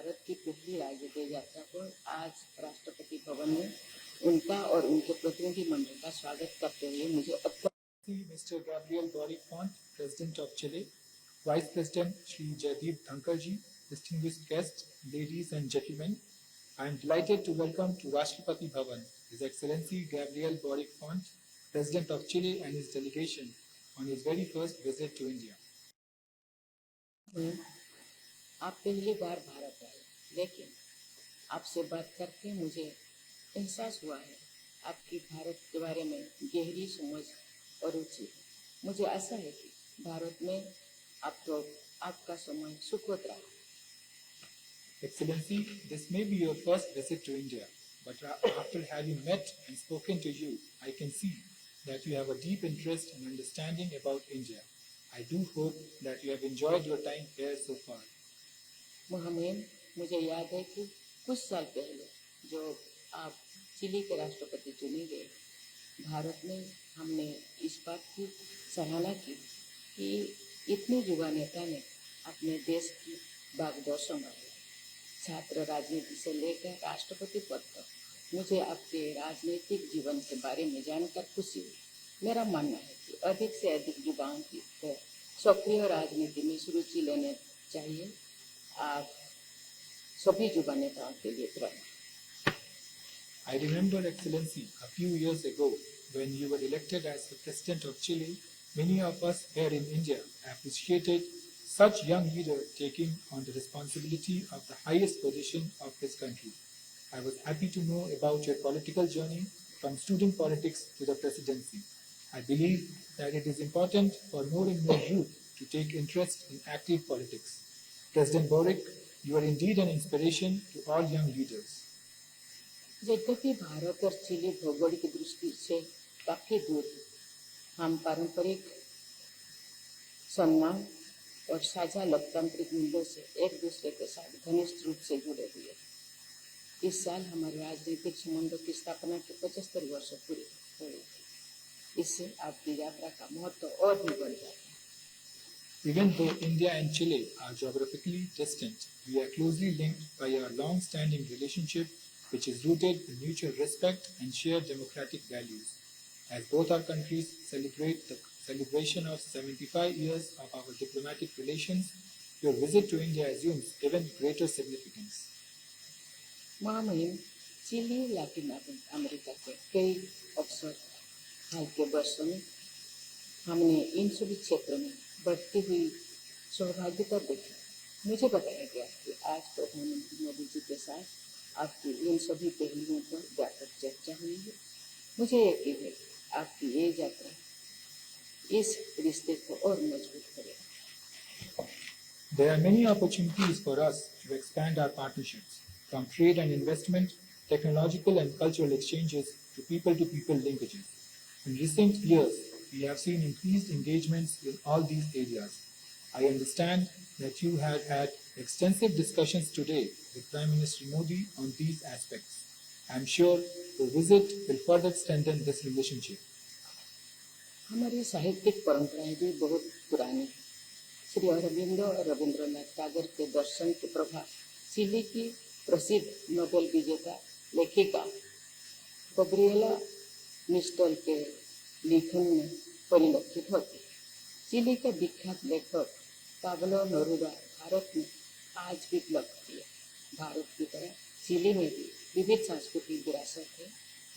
भारत की पहली राजकीय यात्रा को आज राष्ट्रपति भवन में उनका और उनके प्रतिनिधि मंडल का स्वागत करते हुए मुझे Mr. Gabriel Boric, President of Chile, Vice President Shri Jaideep Thankarji, distinguished guests, ladies and gentlemen, I am delighted to welcome to Rashtrapati Bhavan His Excellency Gabriel Boric, President of Chile and his delegation on his very first visit to India. आप पहली बार भारत आए, लेकिन आपसे बात करके मुझे एहसास हुआ है आपकी भारत के बारे में गहरी समझ और रुचि। मुझे आशा है कि भारत में आपका समय सुखद रहा। Excellency, this may be your first visit to India, but after having met and spoken to you, I can see that you have a deep interest and understanding about India. I do hope that you have enjoyed your time here so far. Mohammad, मुझे याद है कि कुछ साल पहले जो आप chilli के राष्ट्रपति चुने गए, भारत में हमने इस बात की सराहना की कि इतने युवा नेता ने अपने देश की बागडोर संभाली। छात्र राजनीति से लेकर राष्ट्रपति पद तक मुझे आपके राजनीतिक जीवन के बारे में जानकर खुशी हुई। मेरा मानना है कि अधिक से अधिक युवाओं की सक्रिय राजनीति में रुचि लेने चाहिए। आप सभी युवा नेताओं के लिए प्रेरणा। I remember, Excellency, a few years ago when you were elected as the President of Chile, many of us here in India appreciated such young leader taking on the responsibility of the highest position of this country. I was happy to know about your political journey from student politics to the presidency. I believe that it is important for more and more youth to take interest in active politics. President Boric, you are indeed an inspiration to all young leaders. यद्यपि भारत और chilli भौगोलिक दृष्टि से काफी दूर है, हम पारंपरिक सम्मान और साझा लोकतांत्रिक मूल्यों से एक दूसरे के साथ घनिष्ठ रूप से जुड़े हुए हैं। इस साल हमारे राजनीतिक संबंधों की स्थापना के 75 वर्ष पूरे हुए। इससे आपकी यात्रा का महत्व और भी बढ़ जाता है। Even though India and Chile are geographically distant, we are closely linked by our long-standing relationship, which is rooted in mutual respect and shared democratic values. As both our countries celebrate the celebration of 75 years of our diplomatic relations, your visit to India assumes even greater significance. महामहिम, chilli Latin America के कई अवसर हाल के वर्षों में हमने इन सभी क्षेत्रों में बढ़ती हुई सहभागिता देखी। मुझे बताया गया कि आज प्रधानमंत्री मोदी जी के साथ आपकी इन सभी पहलुओं पर व्यापक चर्चा हुई है। मुझे यकीन है कि आपकी ये यात्रा इस रिश्ते को और मजबूत करेगा। There are many opportunities for us to expand our partnerships, from trade and investment, technological and cultural exchanges to people-to-people linkages. In recent years, we have seen increased engagements in all these areas. I understand that you have had extensive discussions today with Prime Minister Modi on these aspects. I am sure your visit will further strengthen this relationship. हमारी साहित्यिक परंपराएं भी बहुत पुरानी है। श्री अरविंदो और रविंद्रनाथ टैगोर के दर्शन के प्रभाव चिली की प्रसिद्ध नोबेल विजेता लेखिका गब्रिएला मिस्टल के लेखन में परिलक्षित होती है। चिली के विख्यात लेखक पाब्लो नेरुदा भारत में आज भी लोकप्रिय। भारत की तरह चिली में भी विविध सांस्कृतिक विरासत है,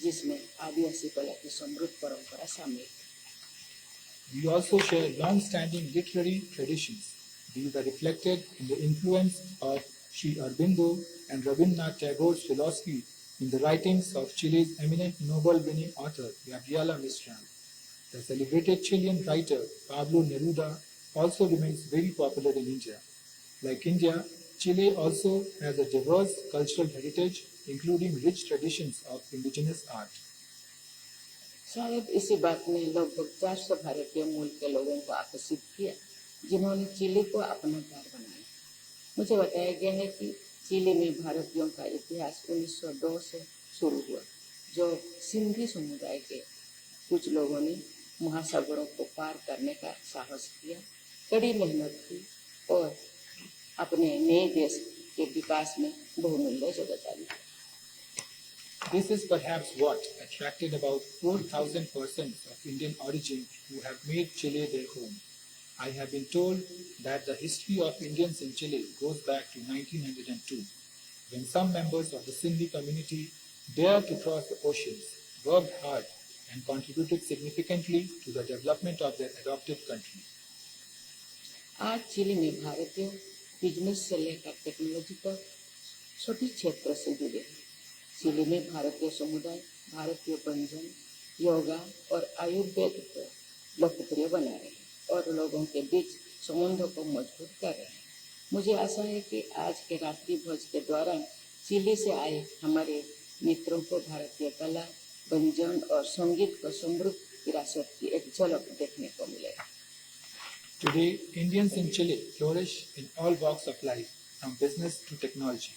जिसमें आदिवासी कला की समृद्ध परंपरा शामिल है। We also share long-standing literary traditions. These are reflected in the influence of Sri Aurobindo and Rabindranath Tagore's philosophy in the writings of Chile's eminent Nobel-winning author Gabriela Mistral. The celebrated Chilean writer Pablo Neruda also remains very popular in India. Like India, Chile also has a diverse cultural heritage, including rich traditions of indigenous art. शायद इसी बात ने लगभग 400 भारतीय मूल के लोगों को आकर्षित किया, जिन्होंने चिली को अपना घर बनाया। मुझे बताया गया है कि चिली में भारतीयों का इतिहास 1902 से शुरू हुआ, जो सिंधी समुदाय के कुछ लोगों ने महासागरों को पार करने का साहस किया, कड़ी मेहनत की और अपने नए देश की के विकास में बहुमूल्य योगदान है। This is perhaps what attracted about 4,000 persons of Indian origin who have made Chile their home. I have been told that the history of Indians in Chile goes back to 1902, when some members of the Sindhi community dared to cross the oceans, worked hard, and contributed significantly to the development of their adopted country. आज chilli में भारतीय business से लेकर technology तक सभी क्षेत्र से जुड़े हैं। चिली में भारतीय समुदाय भारतीय व्यंजन, योगा और आयुर्वेद को लोकप्रिय बना रहे हैं और लोगों के बीच संबंधों को मजबूत कर रहे हैं। मुझे आशा है कि आज के रात्रि भोज के दौरान चिली से आए हमारे मित्रों को भारतीय कला, व्यंजन और संगीत को समृद्ध विरासत की एक झलक देखने को मिलेगा। Today, Indians in Chile flourish in all walks of life, from business to technology.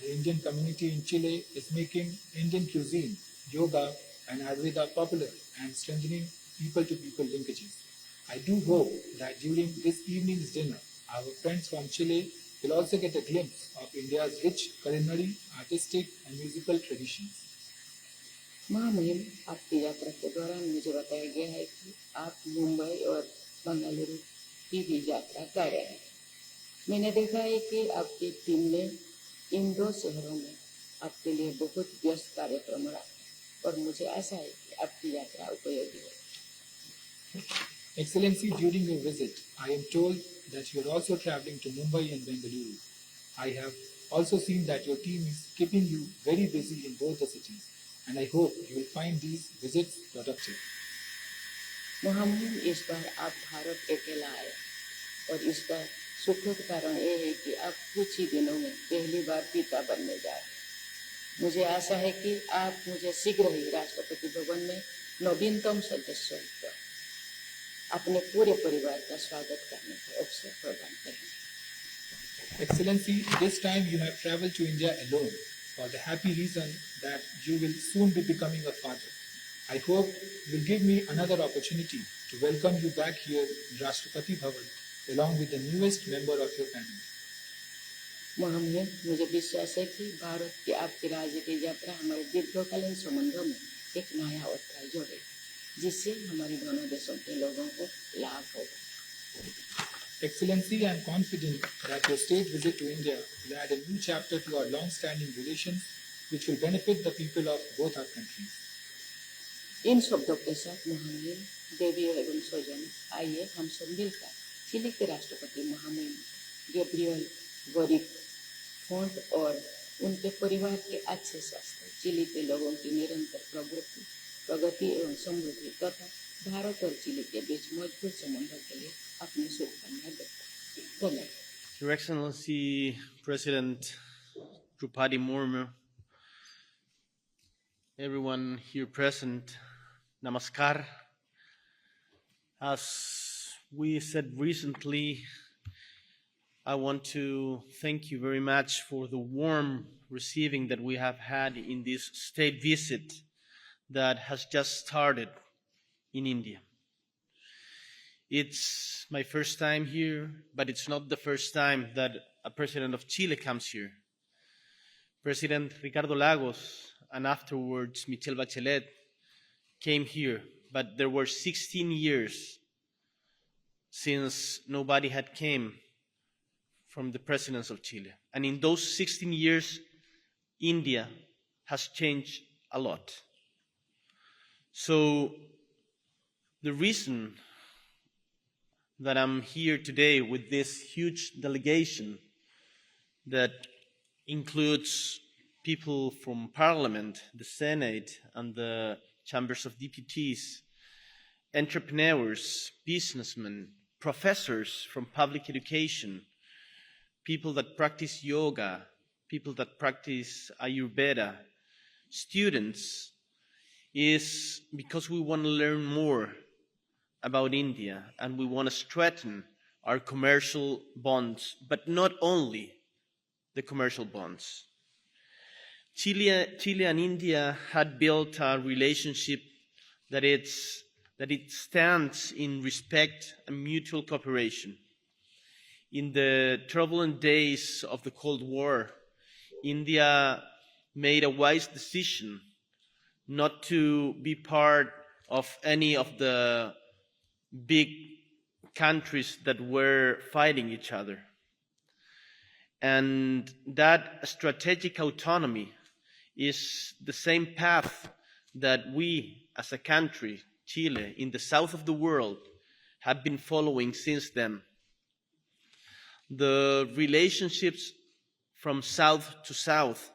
The Indian community in Chile is making Indian cuisine, yoga, and Ayurveda popular and strengthening people-to-people linkages. I do hope that during this evening's dinner, our friends from Chile will also get a glimpse of India's rich culinary, artistic, and musical traditions. महामहिम, आपकी यात्रा के दौरान मुझे बताया गया है कि आप मुंबई और बेंगलुरु की भी यात्रा कर रहे हैं। मैंने देखा है कि आपकी टीम ने इन दो शहरों में आपके लिए बहुत व्यस्त कार्यक्रम रखा और मुझे आशा है कि आपकी यात्रा उपयोगी हो। Excellency, during your visit, I am told that you are also traveling to Mumbai and Bengaluru. I have also seen that your team is keeping you very busy in both the cities, and I hope you will find these visits productive. महामहिम, इस बार आप भारत अकेला आए और इसका सुखद कारण यह है कि आप कुछ ही दिनों में पहली बार पिता बनने जा रहे हैं। मुझे आशा है कि आप मुझे शीघ्र ही राष्ट्रपति भवन में नवीनतम सदस्यों को अपने पूरे परिवार का स्वागत करने का अवसर प्रदान करेंगे। Excellency, this time you have traveled to India alone for the happy reason that you will soon be becoming a father. I hope you will give me another opportunity to welcome you back here in Rashtrapati Bhavan along with the newest member of your family. महामहिम, मुझे विश्वास है कि भारत की आपकी राजनीतिक यात्रा हमारे दीर्घकालीन संबंधों में एक नया अध्याय जोड़ेगी, जिससे हमारे दोनों देशों के लोगों को लाभ होगा। Excellency, I am confident that your state visit to India will add a new chapter to our long-standing relations, which will benefit the people of both our countries. इन शब्दों के साथ महामहिम, देवी एवं स्वजन, आइए हम सब मिलकर चिली के राष्ट्रपति महामहिम गैब्रियल बोरिक फोर्ट और उनके परिवार के अच्छे स्वास्थ्य, चिली के लोगों की निरंतर प्रगति एवं समृद्धि तथा भारत और चिली के बीच मजबूत संबंधों के लिए अपनी शुभकामनाएं देते हैं। धन्यवाद। Your Excellency President Droupadi Murmu, everyone here present, namaskar. As we said recently, I want to thank you very much for the warm receiving that we have had in this state visit that has just started in India. It's my first time here, but it's not the first time that a president of Chile comes here. President Ricardo Lagos and afterwards Michelle Bachelet came here, but there were 16 years since nobody had came from the presidents of Chile. And in those 16 years, India has changed a lot. So the reason that I'm here today with this huge delegation that includes people from Parliament, the Senate, and the chambers of deputies, entrepreneurs, businessmen, professors from public education, people that practice yoga, people that practice Ayurveda, students, is because we want to learn more about India and we want to strengthen our commercial bonds, but not only the commercial bonds. Chile and India had built a relationship that it stands in respect and mutual cooperation. In the turbulent days of the Cold War, India made a wise decision not to be part of any of the big countries that were fighting each other. And that strategic autonomy is the same path that we as a country, Chile, in the south of the world, have been following since then. The relationships from south to south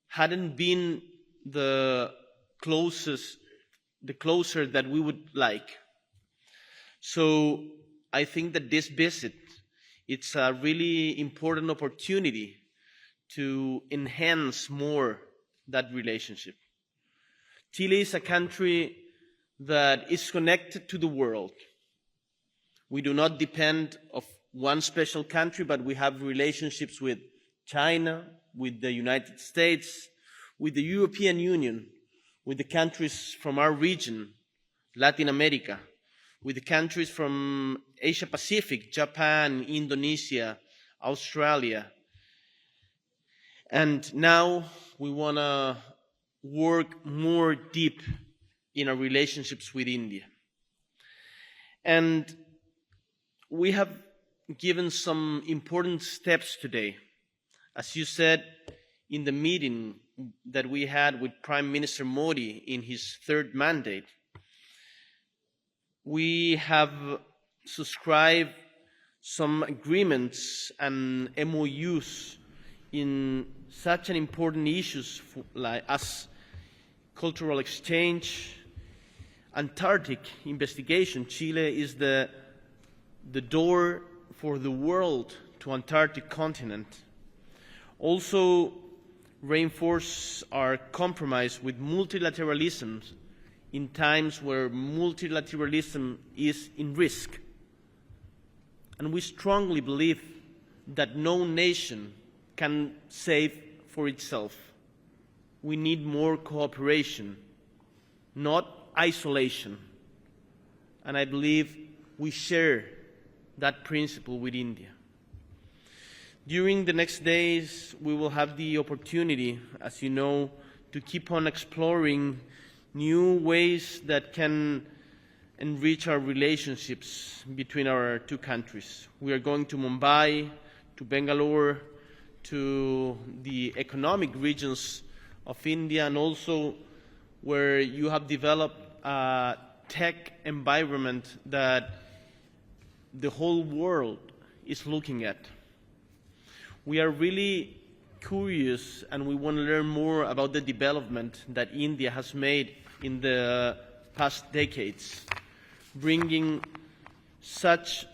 hadn't been the closer that we would like. So I think that this visit, it's a really important opportunity to enhance more that relationship. Chile is a country that is connected to the world. We do not depend on one special country, but we have relationships with China, with the United States, with the European Union, with the countries from our region, Latin America, with the countries from Asia Pacific, Japan, Indonesia, Australia. And now we want to work more deep in our relationships with India. And we have given some important steps today. As you said, in the meeting that we had with Prime Minister Modi in his third mandate, we have subscribed some agreements and MOUs in such an important issues as cultural exchange, Antarctic investigation. Chile is the door for the world to Antarctic continent. Also reinforce our compromise with multilateralism in times where multilateralism is in risk. And we strongly believe that no nation can save for itself. We need more cooperation, not isolation. And I believe we share that principle with India. During the next days, we will have the opportunity, as you know, to keep on exploring new ways that can enrich our relationships between our two countries. We are going to Mumbai, to Bangalore, to the economic regions of India, and also where you have developed a tech environment that the whole world is looking at. We are really curious and we want to learn more about the development that India has made in the past decades, bringing such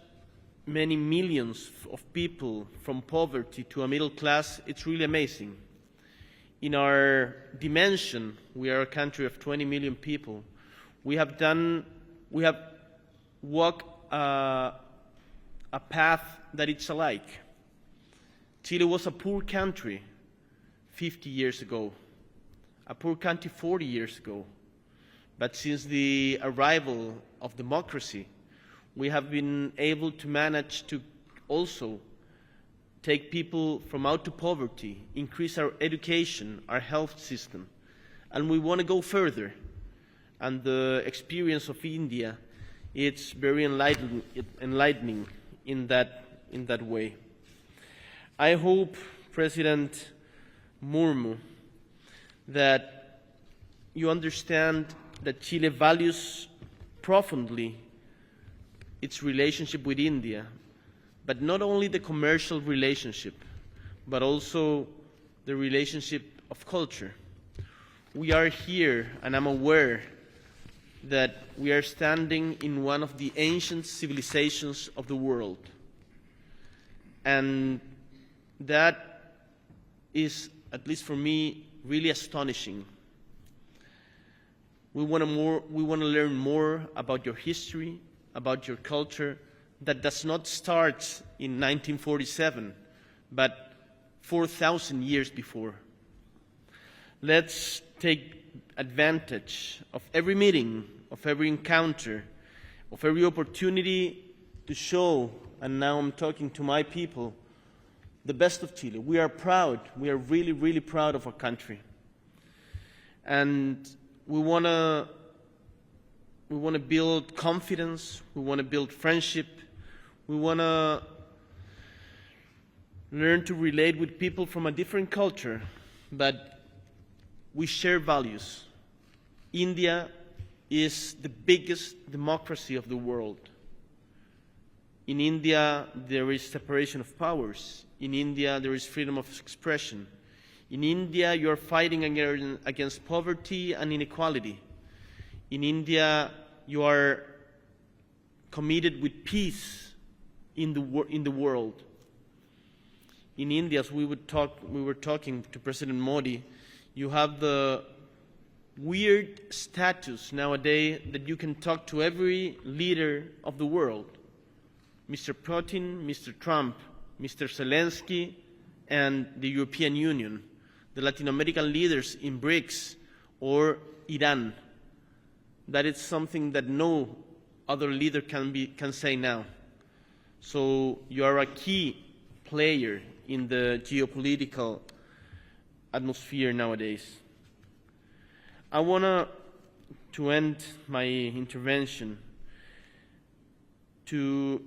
many millions of people from poverty to a middle class. It's really amazing. In our dimension, we are a country of 20 million people. We have walked a path that it's alike. Chile was a poor country 50 years ago, a poor country 40 years ago. But since the arrival of democracy, we have been able to manage to also take people from out to poverty, increase our education, our health system, and we want to go further. And the experience of India, it's very enlightening in that way. I hope, President Murmu, that you understand that Chile values profoundly its relationship with India, but not only the commercial relationship, but also the relationship of culture. We are here, and I'm aware that we are standing in one of the ancient civilizations of the world. And that is, at least for me, really astonishing. We want to learn more about your history, about your culture, that does not start in 1947, but 4,000 years before. Let's take advantage of every meeting, of every encounter, of every opportunity to show and now I'm talking to my people, the best of Chile. We are proud. We are really, really proud of our country. And we want to build confidence. We want to build friendship. We want to learn to relate with people from a different culture, but we share values. India is the biggest democracy of the world. In India, there is separation of powers. In India, there is freedom of expression. In India, you are fighting against poverty and inequality. In India, you are committed with peace in the world. In India, as we were talking to President Modi, you have the weird status nowadays that you can talk to every leader of the world. Mr. Putin, Mr. Trump, Mr. Zelensky, and the European Union, the Latin American leaders in BRICS, or Iran. That is something that no other leader can say now. So you are a key player in the geopolitical atmosphere nowadays. I want to end my intervention to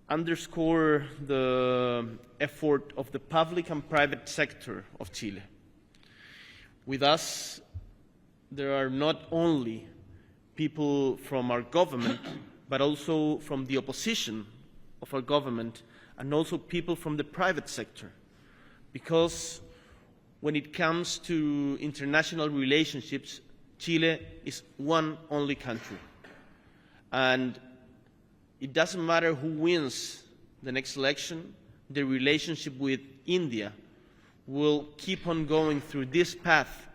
underscore the effort of the public and private sector of Chile. With us, there are not only people from our government, but also from the opposition of our government, and also people from the private sector. Because when it comes to international relationships, Chile is one only country. And it doesn't matter who wins the next election, the relationship with India will keep on going through this path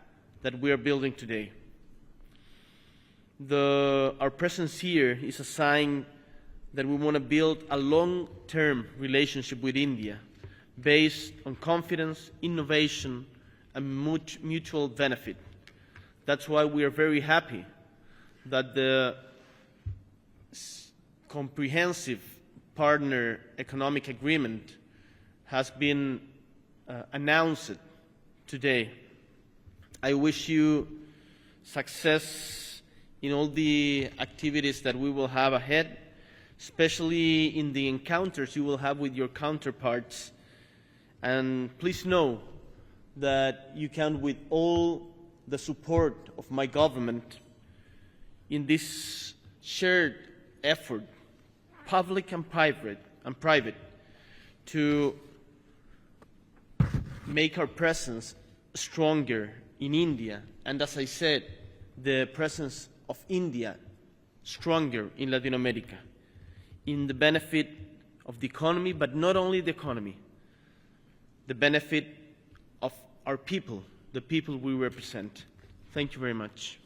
that we are building today. Our presence here is a sign that we want to build a long-term relationship with India based on confidence, innovation, and mutual benefit. That's why we are very happy that the comprehensive partner economic agreement has been announced today. I wish you success in all the activities that we will have ahead, especially in the encounters you will have with your counterparts. And please know that you count with all the support of my government in this shared effort, public and private, to make our presence stronger in India, and as I said, the presence of India stronger in Latin America, in the benefit of the economy, but not only the economy, the benefit of our people, the people we represent. Thank you very much.